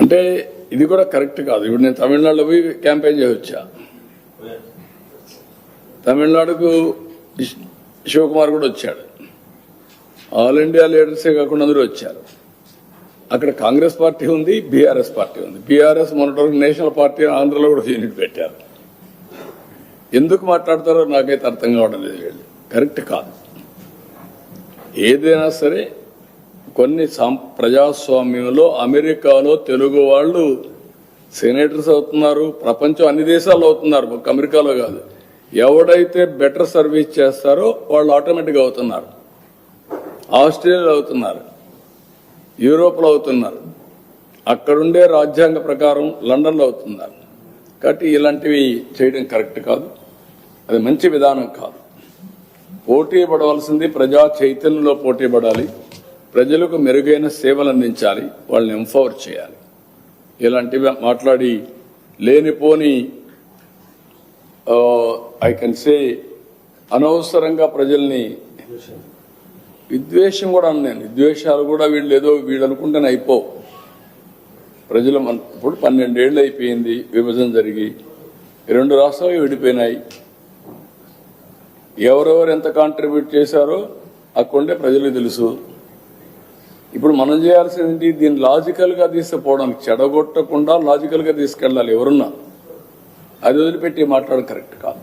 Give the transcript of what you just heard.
అంటే ఇది కూడా కరెక్ట్ కాదు. ఇప్పుడు నేను తమిళనాడులో పోయి క్యాంపెయిన్ చేయవచ్చా? తమిళనాడుకు శివకుమార్ కూడా వచ్చాడు. ఆల్ ఇండియా లీడర్సే కాకుండా అందరూ వచ్చారు. అక్కడ కాంగ్రెస్ పార్టీ ఉంది, బీఆర్ఎస్ పార్టీ ఉంది. బీఆర్ఎస్ మొన్నటి నేషనల్ పార్టీ ఆంధ్రలో కూడా యూనిట్ పెట్టారు. ఎందుకు మాట్లాడతారో నాకైతే అర్థం కావడం లేదు. వీళ్ళు కరెక్ట్ కాదు. ఏదైనా సరే కొన్ని ప్రజాస్వామ్యంలో అమెరికాలో తెలుగు వాళ్ళు సెనేటర్స్ అవుతున్నారు, ప్రపంచం అన్ని దేశాల్లో అవుతున్నారు, ఒక అమెరికాలో కాదు. ఎవడైతే బెటర్ సర్వీస్ చేస్తారో వాళ్ళు ఆటోమేటిక్గా అవుతున్నారు. ఆస్ట్రేలియాలో అవుతున్నారు, యూరోప్లో అవుతున్నారు, అక్కడుండే రాజ్యాంగ ప్రకారం లండన్లో అవుతున్నారు. కాబట్టి ఇలాంటివి చేయడం కరెక్ట్ కాదు, అది మంచి విధానం కాదు. పోటీ పడవలసింది ప్రజా చైతన్యంలో పోటీ పడాలి, ప్రజలకు మెరుగైన సేవలు అందించాలి, వాళ్ళని ఎంపవర్ చేయాలి. ఇలాంటివి మాట్లాడి లేనిపోని ఐ కెన్ సే అనవసరంగా ప్రజల్ని విద్వేషం కూడా అన్నాను. విద్వేషాలు కూడా వీళ్ళు అనుకుంటేనే అయిపోవు. ప్రజలు ఇప్పుడు 12 ఏళ్ళు అయిపోయింది విభజన జరిగి, 2 రాష్ట్రాలు విడిపోయినాయి. ఎవరెవరు ఎంత కాంట్రిబ్యూట్ చేశారో అక్కడే ప్రజలకు తెలుసు. ఇప్పుడు మనం చేయాల్సింది దీన్ని లాజికల్ గా తీసుకుపోవడానికి, చెడగొట్టకుండా లాజికల్ గా తీసుకెళ్లాలి. ఎవరున్నా అది వదిలిపెట్టి మాట్లాడడం కరెక్ట్ కాదు.